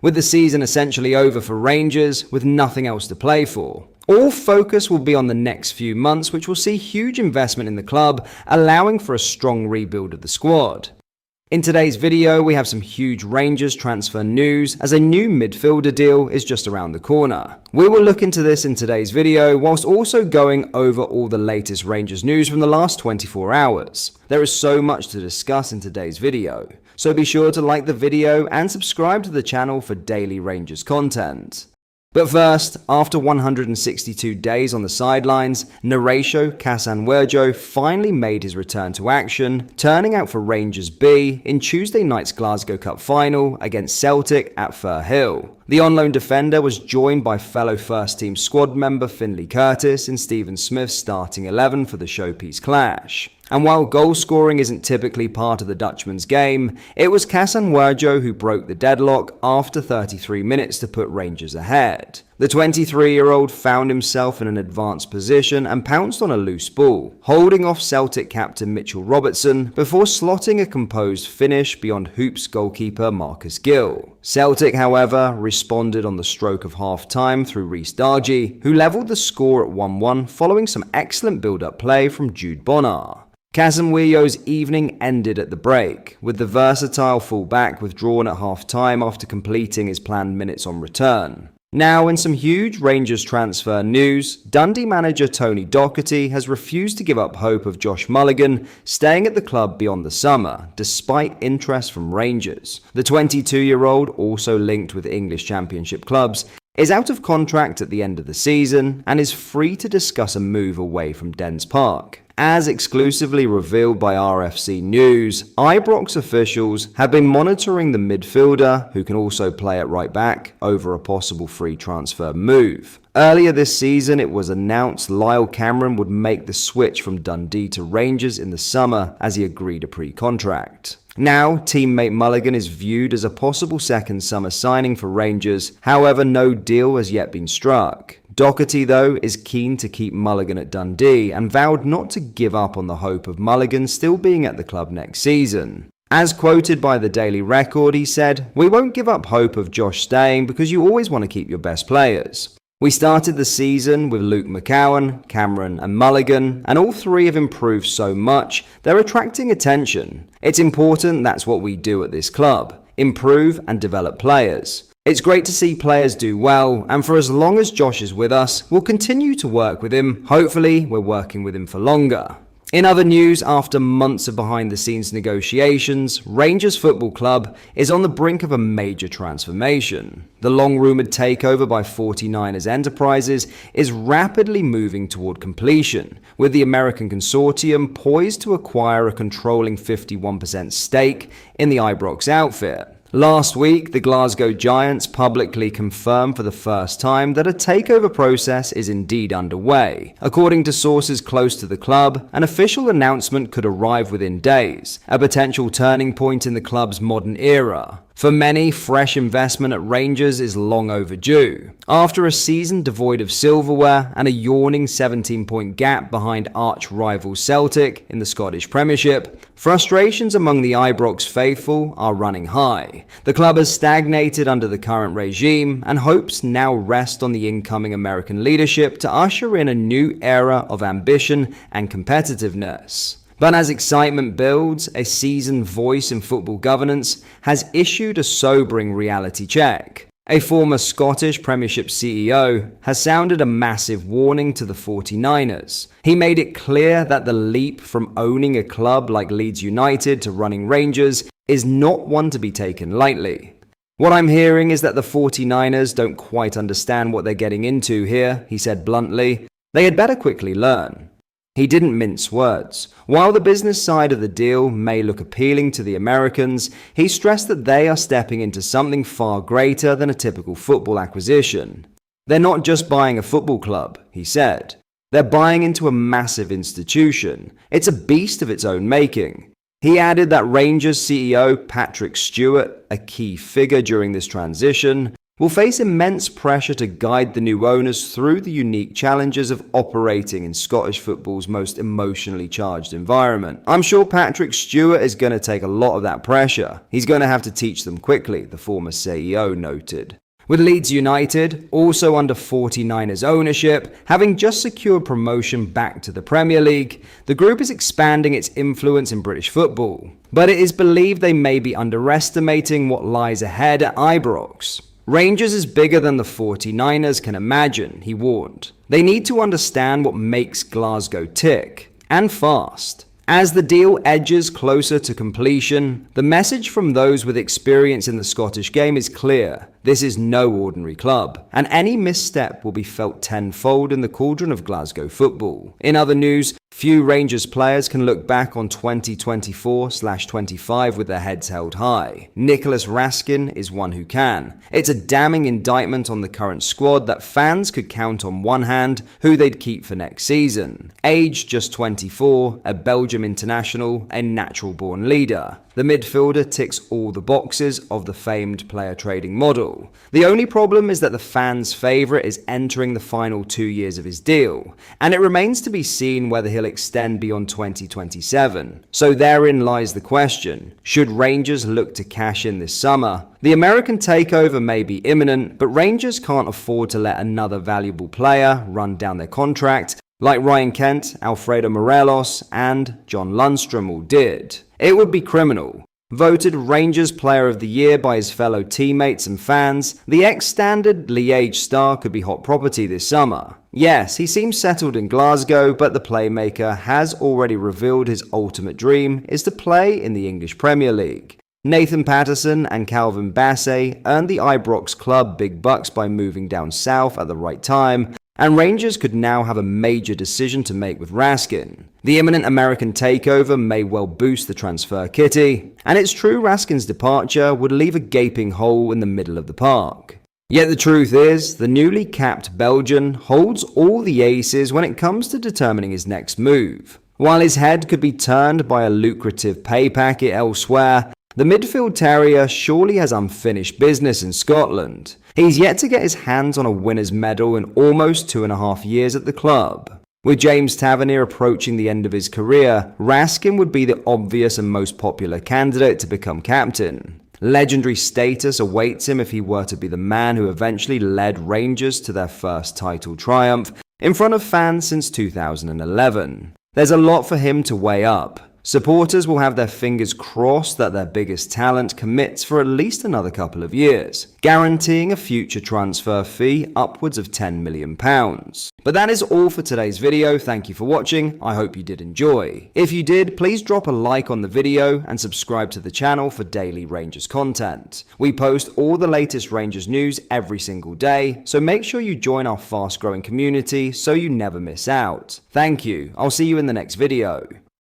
with the season essentially over for Rangers with nothing else to play for. All focus will be on the next few months, which will see huge investment in the club, allowing for a strong rebuild of the squad. In today's video, we have some huge Rangers transfer news as a new midfielder deal is just around the corner. We will look into this in today's video, whilst also going over all the latest Rangers news from the last 24 hours. There is so much to discuss in today's video, so be sure to like the video and subscribe to the channel for daily Rangers content. But first, after 162 days on the sidelines, Kassanwirjo finally made his return to action, turning out for Rangers B in Tuesday night's Glasgow Cup final against Celtic at Firhill. The on-loan defender was joined by fellow first-team squad member Finlay Curtis in Stephen Smith's starting 11 for the showpiece clash. And while goal scoring isn't typically part of the Dutchman's game, it was Kassanwirjo who broke the deadlock after 33 minutes to put Rangers ahead. The 23-year-old found himself in an advanced position and pounced on a loose ball, holding off Celtic captain Mitchell Robertson before slotting a composed finish beyond Hoops goalkeeper Marcus Gill. Celtic, however, responded on the stroke of half-time through Rhys Dargy, who levelled the score at 1-1 following some excellent build-up play from Jude Bonnar. Kassanwirjo's evening ended at the break, with the versatile fullback withdrawn at half-time after completing his planned minutes on return. Now, in some huge Rangers transfer news, Dundee manager Tony Docherty has refused to give up hope of Josh Mulligan staying at the club beyond the summer, despite interest from Rangers. The 22-year-old, also linked with English Championship clubs, is out of contract at the end of the season and is free to discuss a move away from Dens Park. As exclusively revealed by RFC News, Ibrox officials have been monitoring the midfielder, who can also play at right back, over a possible free transfer move. Earlier this season, it was announced Lyle Cameron would make the switch from Dundee to Rangers in the summer as he agreed a pre-contract. Now, teammate Mulligan is viewed as a possible second summer signing for Rangers, however no deal has yet been struck. Docherty, though, is keen to keep Mulligan at Dundee and vowed not to give up on the hope of Mulligan still being at the club next season. As quoted by the Daily Record, he said, "We won't give up hope of Josh staying because you always want to keep your best players. We started the season with Luke McCowan, Cameron and Mulligan, and all three have improved so much, they're attracting attention. It's important that's what we do at this club, improve and develop players. It's great to see players do well, and for as long as Josh is with us, we'll continue to work with him. Hopefully, we're working with him for longer." In other news, after months of behind-the-scenes negotiations, Rangers Football Club is on the brink of a major transformation. The long-rumoured takeover by 49ers Enterprises is rapidly moving toward completion, with the American consortium poised to acquire a controlling 51% stake in the Ibrox outfit. Last week, the Glasgow Giants publicly confirmed for the first time that a takeover process is indeed underway. According to sources close to the club, an official announcement could arrive within days, a potential turning point in the club's modern era. For many, fresh investment at Rangers is long overdue. After a season devoid of silverware and a yawning 17-point gap behind arch-rival Celtic in the Scottish Premiership, frustrations among the Ibrox faithful are running high. The club has stagnated under the current regime, and hopes now rest on the incoming American leadership to usher in a new era of ambition and competitiveness. But as excitement builds, a seasoned voice in football governance has issued a sobering reality check. A former Scottish Premiership CEO has sounded a massive warning to the 49ers. He made it clear that the leap from owning a club like Leeds United to running Rangers is not one to be taken lightly. "What I'm hearing is that the 49ers don't quite understand what they're getting into here," he said bluntly. "They had better quickly learn." He didn't mince words. While the business side of the deal may look appealing to the Americans, he stressed that they are stepping into something far greater than a typical football acquisition. "They're not just buying a football club," he said. "They're buying into a massive institution. It's a beast of its own making." He added that Rangers CEO Patrick Stewart, a key figure during this transition, will face immense pressure to guide the new owners through the unique challenges of operating in Scottish football's most emotionally charged environment. I'm sure Patrick Stewart is going to take a lot of that pressure. He's going to have to teach them quickly, the former CEO noted. With Leeds United, also under 49ers ownership, having just secured promotion back to the Premier League, the group is expanding its influence in British football. But it is believed they may be underestimating what lies ahead at Ibrox. Rangers is bigger than the 49ers can imagine, he warned. They need to understand what makes Glasgow tick, and fast. As the deal edges closer to completion, the message from those with experience in the Scottish game is clear. This is no ordinary club, and any misstep will be felt tenfold in the cauldron of Glasgow football. In other news, few Rangers players can look back on 2024/25 with their heads held high. Nicolas Raskin is one who can. It's a damning indictment on the current squad that fans could count on one hand who they'd keep for next season. Aged just 24, a Belgium international, a natural-born leader. The midfielder ticks all the boxes of the famed player trading model. The only problem is that the fans' favourite is entering the final 2 years of his deal, and it remains to be seen whether he'll extend beyond 2027. So therein lies the question, should Rangers look to cash in this summer? The American takeover may be imminent, but Rangers can't afford to let another valuable player run down their contract, like Ryan Kent, Alfredo Morelos, and John Lundstrom all did. It would be criminal. Voted Rangers Player of the Year by his fellow teammates and fans, the ex-Standard Liège star could be hot property this summer. Yes, he seems settled in Glasgow, but the playmaker has already revealed his ultimate dream is to play in the English Premier League. Nathan Patterson and Calvin Bassey earned the Ibrox club big bucks by moving down south at the right time, and Rangers could now have a major decision to make with Raskin. The imminent American takeover may well boost the transfer kitty, and it's true Raskin's departure would leave a gaping hole in the middle of the park. Yet the truth is, the newly capped Belgian holds all the aces when it comes to determining his next move. While his head could be turned by a lucrative pay packet elsewhere, the midfield terrier surely has unfinished business in Scotland. He's yet to get his hands on a winner's medal in almost 2.5 years at the club. With James Tavernier approaching the end of his career, Raskin would be the obvious and most popular candidate to become captain. Legendary status awaits him if he were to be the man who eventually led Rangers to their first title triumph in front of fans since 2011. There's a lot for him to weigh up. Supporters will have their fingers crossed that their biggest talent commits for at least another couple of years, guaranteeing a future transfer fee upwards of £10 million. But that is all for today's video. Thank you for watching. I hope you did enjoy. If you did, please drop a like on the video and subscribe to the channel for daily Rangers content. We post all the latest Rangers news every single day, so make sure you join our fast-growing community so you never miss out. Thank you. I'll see you in the next video.